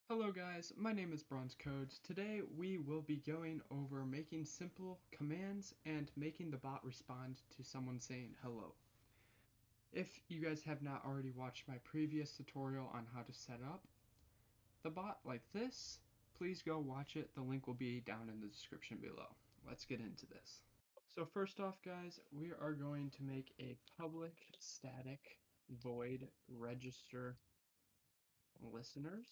Hello guys, my name is BronzeCodes. Today we will be going over making simple commands and making the bot respond to someone saying hello. If you guys have not already watched my previous tutorial on how to set up the bot like this, please go watch it. The link will be down in the description below. Let's get into this. So first off guys, we are going to make a public static void register listeners,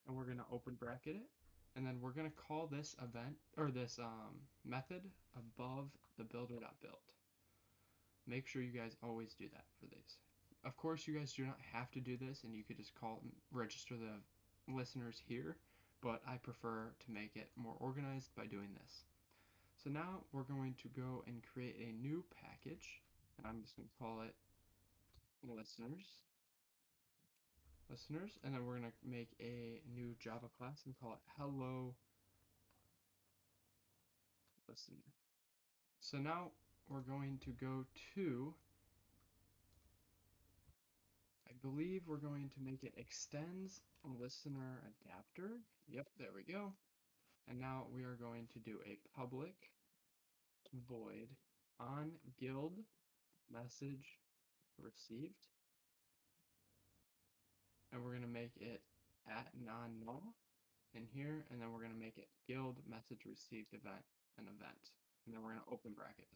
and we're going to open bracket it, and then we're going to call this event or this method above the builder.build. Make sure you guys always do that for these. Of course, you guys do not have to do this, and you could just register the listeners here, but I prefer to make it more organized by doing this. So now we're going to go and create a new package, and I'm just going to call it listeners, and then we're going to make a new Java class and call it hello listener. So now we're going to go to, I believe we're going to make it extends listener adapter. Yep, there we go. And now we are going to do a public void on guild message received. And we're going to make it at non-null in here. And then we're going to make it guild message received event, an event. And then we're going to open bracket.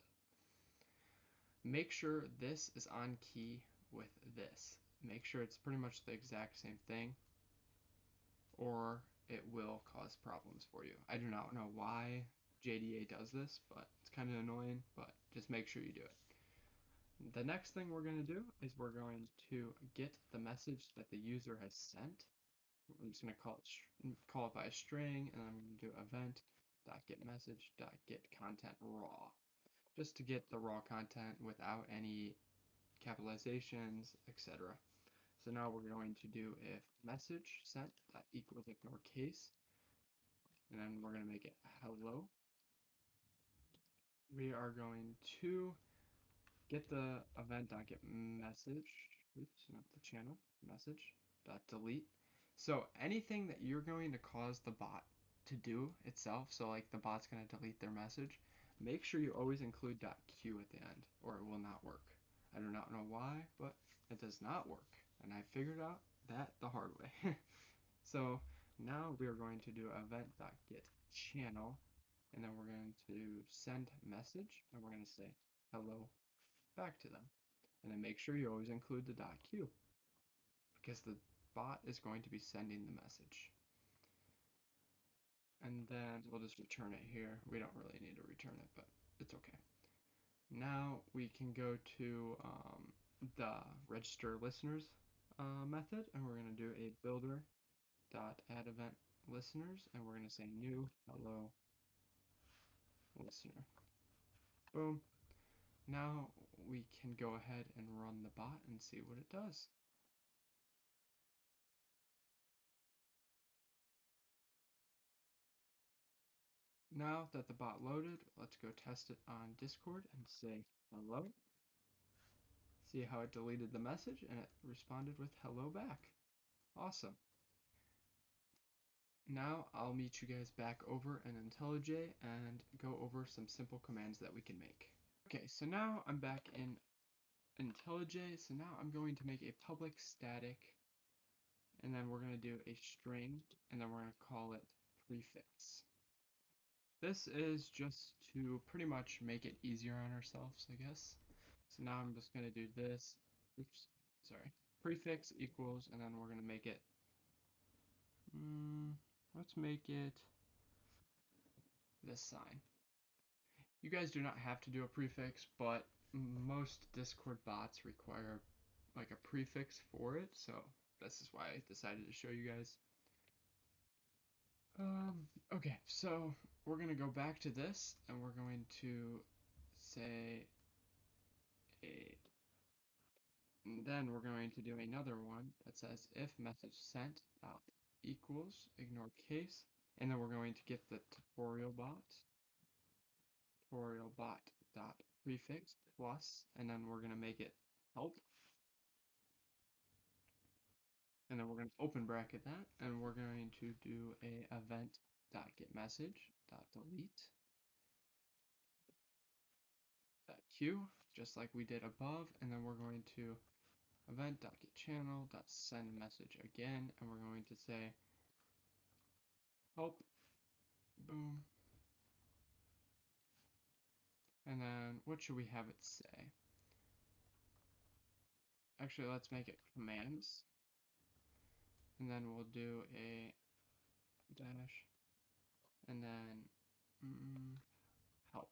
Make sure this is on key with this. Make sure it's pretty much the exact same thing, or it will cause problems for you. I do not know why JDA does this, but it's kind of annoying, but just make sure you do it. The next thing we're going to do is we're going to get the message that the user has sent. I'm just going to call it by a string, and I'm going to do event.getMessage.getContent raw, just to get the raw content without any capitalizations, etc. So now we're going to do if message sent that equals ignore case, and then we're going to make it hello. We are going to get the event.getMessage, oops, not the channel, message.delete. So anything that you're going to cause the bot to do itself, so like the bot's going to delete their message, make sure you always include .q at the end, or it will not work. I do not know why, but it does not work, and I figured out that the hard way. So now we are going to do event.getChannel, and then we're going to send message, and we're going to say hello back to them. And then make sure you always include the .q, because the bot is going to be sending the message. And then we'll just return it here. We don't really need to return it, but it's okay. Now we can go to the register listeners method, and we're going to do a builder dot add event listeners, and we're going to say new hello listener. Boom. Now we can go ahead and run the bot and see what it does. Now that the bot loaded, let's go test it on Discord and say hello. See how it deleted the message and it responded with hello back. Awesome. Now I'll meet you guys back over in IntelliJ and go over some simple commands that we can make. Okay, so now I'm back in IntelliJ, so now I'm going to make a public static, and then we're going to do a string, and then we're going to call it prefix. This is just to pretty much make it easier on ourselves, I guess. So now I'm just going to do this, oops, sorry, prefix equals, and then we're going to make it, let's make it this sign. You guys do not have to do a prefix, but most Discord bots require like a prefix for it, so this is why I decided to show you guys. Okay, so we're gonna go back to this, and we're going to say a, and then we're going to do another one that says if message sent dot equals ignore case, and then we're going to get the tutorial bot dot prefix plus, and then we're gonna make it help, And then we're going to open bracket that, and we're going to do a event.getMessage.delete .q, just like we did above, and then we're going to event.getChannel.sendMessage again, and we're going to say help, boom, and then what should we have it say? Actually, let's make it commands, and then we'll do a dash, and then help,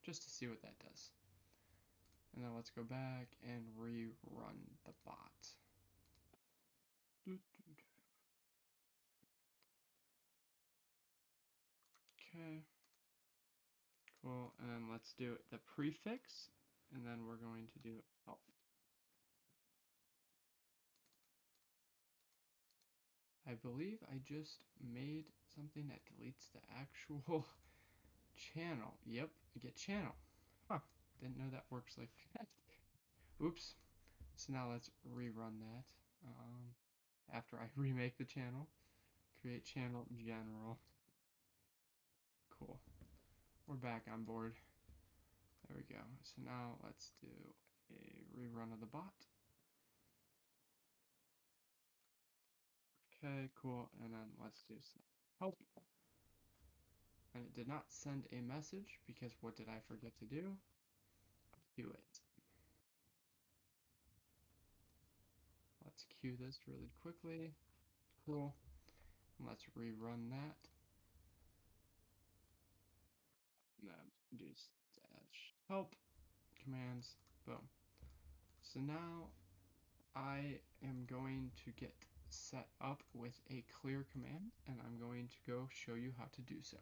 just to see what that does. And then let's go back and rerun the bot. Okay, cool. And then let's do the prefix, and then we're going to do help. I believe I just made something that deletes the actual channel. Yep, get channel. Huh, didn't know that works like that. Oops. So now let's rerun that. After I remake the channel, create channel general. Cool. We're back on board. There we go. So now let's do a rerun of the bot. Okay, cool. And then let's do some help. And it did not send a message because what did I forget to do? Do it. Let's queue this really quickly. Cool. And let's rerun that. And then do dash help commands. Boom. So now I am going to get set up with a clear command, and I'm going to go show you how to do so.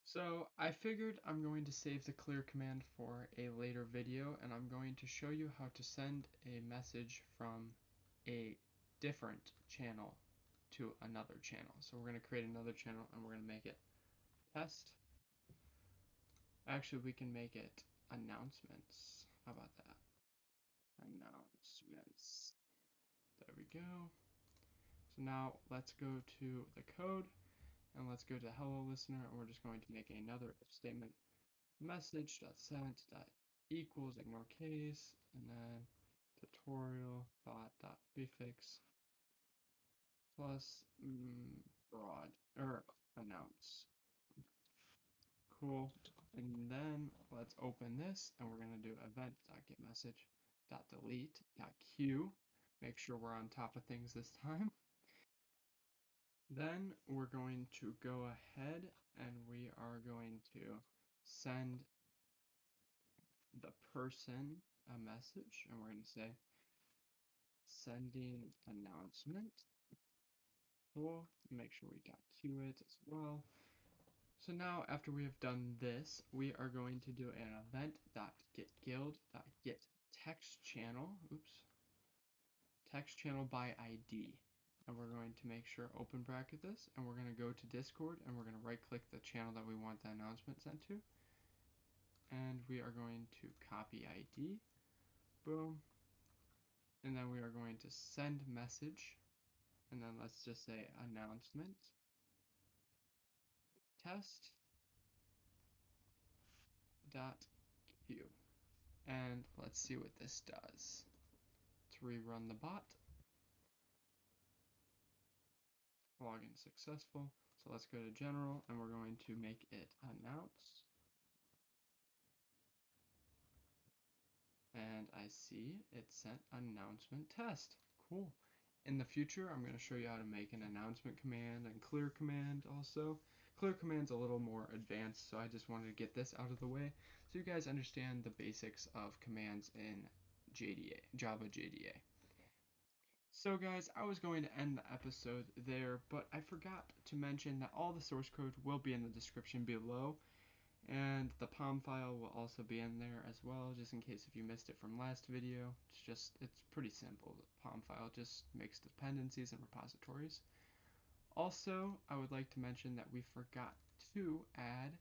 So I figured I'm going to save the clear command for a later video, and I'm going to show you how to send a message from a different channel to another channel. So we're going to create another channel and we're going to make it test. Actually, we can make it announcements. How about that? Announcements. There we go. So now let's go to the code and let's go to hello listener, and we're just going to make another if statement message.sent.equals ignore case, and then tutorial bot.prefix plus broad or announce. Cool. And then let's open this, and we're going to do event.getMessage.delete.q. Make sure we're on top of things this time. Then we're going to go ahead and we are going to send the person a message, and we're going to say sending announcement. Cool. Make sure we .q it as well. So now after we have done this, we are going to do an event.getGuild.getTextChannel. Oops. Text channel by ID. And we're going to make sure open bracket this, and we're going to go to Discord, and we're going to right click the channel that we want the announcement sent to. And we are going to copy ID. Boom. And then we are going to send message. And then let's just say announcement test dot q. And let's see what this does. Let's rerun the bot. Login successful. So let's go to general, and we're going to make it announce. And I see it sent announcement test. Cool. In the future, I'm going to show you how to make an announcement command and clear command also. Clear command's a little more advanced, so I just wanted to get this out of the way so you guys understand the basics of commands in JDA, Java JDA. So guys, I was going to end the episode there, but I forgot to mention that all the source code will be in the description below, and the POM file will also be in there as well, just in case if you missed it from last video. It's pretty simple. The POM file just makes dependencies and repositories. Also, I would like to mention that we forgot to add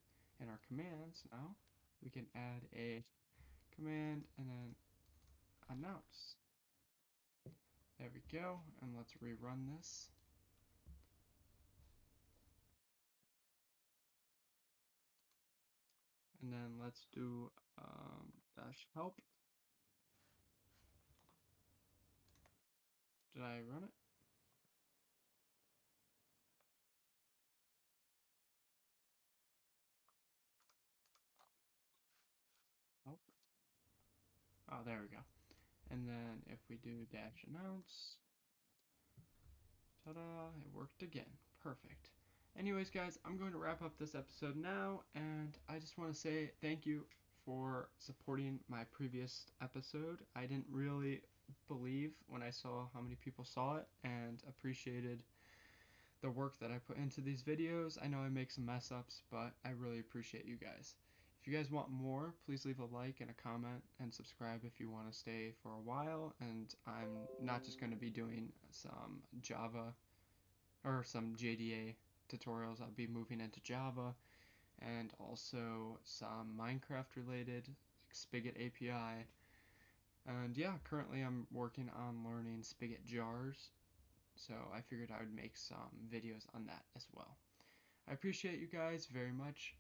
in our commands now. We can add a command and then announce. There we go, and let's rerun this. And then let's do dash help. Did I run it? Help. Oh, there we go. And then if we do dash announce, ta-da, it worked again. Perfect. Anyways, guys, I'm going to wrap up this episode now, and I just want to say thank you for supporting my previous episode. I didn't really believe when I saw how many people saw it and appreciated the work that I put into these videos. I know I make some mess ups, but I really appreciate you guys. If you guys want more, please leave a like and a comment and subscribe if you want to stay for a while. And I'm not just going to be doing some Java or some JDA tutorials. I'll be moving into Java and also some Minecraft related, like Spigot API. And yeah, currently I'm working on learning Spigot jars, so I figured I would make some videos on that as well. I appreciate you guys very much.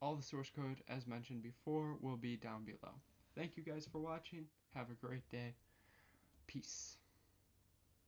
All the source code, as mentioned before, will be down below. Thank you guys for watching. Have a great day. Peace.